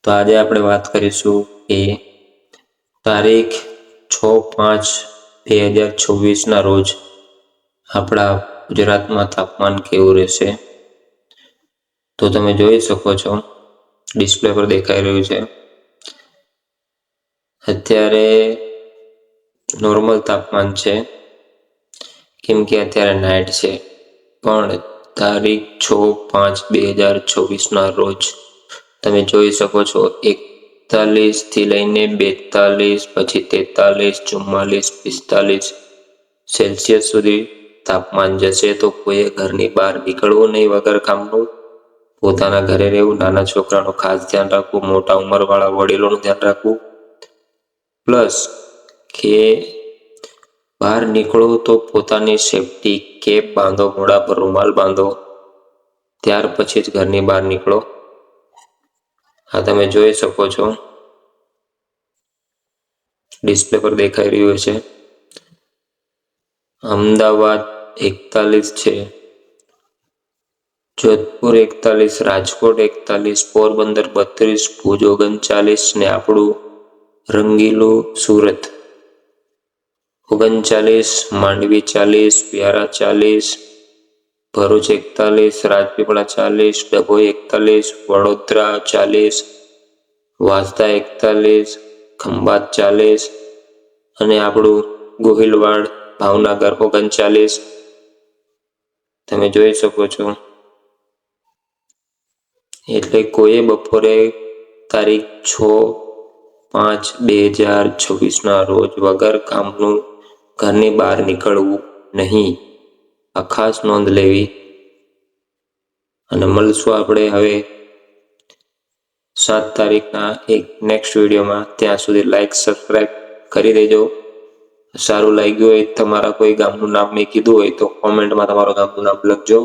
તો આજે આપણે વાત કરીશું કે તારીખ 6/5/2024 રોજ આપણા ગુજરાતમાં તાપમાન કેવું રહેશે। તો તમે જોઈ શકો છો ડિસ્પ્લે પર દેખાઈ રહ્યું છે અત્યારે નોર્મલ તાપમાન છે કેમ કે અત્યારે નાઇટ છે, પણ તારીખ 6/5/2024 રોજ તમે જોઈ શકો છો 41 થી લઈને 42, પછી 43, 44, 45 સેલ્સિયસ સુધી તાપમાન જશે। તો કોઈએ ઘરની બહાર નીકળવું નહીં વગર કામનું, પોતાના ઘરે રહેવું, નાના છોકરાનું ખાસ ધ્યાન રાખવું, મોટા ઉંમરવાળા વડીલોનું ધ્યાન રાખવું, પ્લસ કે બહાર નીકળો તો પોતાની સેફટી કેપ બાંધો, મોઢા પર રૂમાલ બાંધો, ત્યાર પછી જ ઘરની બહાર નીકળો। આ તમે જોઈ શકો છો ડિસ્પ્લે પર દેખાઈ રહ્યું છે અમદાવાદ 41 છે, જોધપુર 41, રાજકોટ 41, પોરબંદર 32, ભુજ 39 ને આપણું રંગીલું સુરત 39, માંડવી 40, વ્યારા 40, ભરૂચ 41, રાજપીપળા 40, ડભોઈ 41, વડોદરા 40, વાંસદા 41, ખંભાત 40 અને આપણું ગોહિલવાડ ભાવનગર 39 તમે જોઈ શકો છો। એટલે કોઈએ બપોરે તારીખ 6/5/2024 રોજ વગર કામનું ઘરની બહાર નીકળવું નહીં, આ ખાસ નોંધ લેવી। અને મળશું આપણે હવે 7 તારીખના એક નેક્સ્ટ વિડીયોમાં। ત્યાં સુધી લાઈક સબસ્ક્રાઈબ કરી દેજો। સારું લાગ્યું હોય, તમારા કોઈ ગામનું નામ મેં કીધું હોય તો કોમેન્ટમાં તમારું ગામનું નામ લખજો।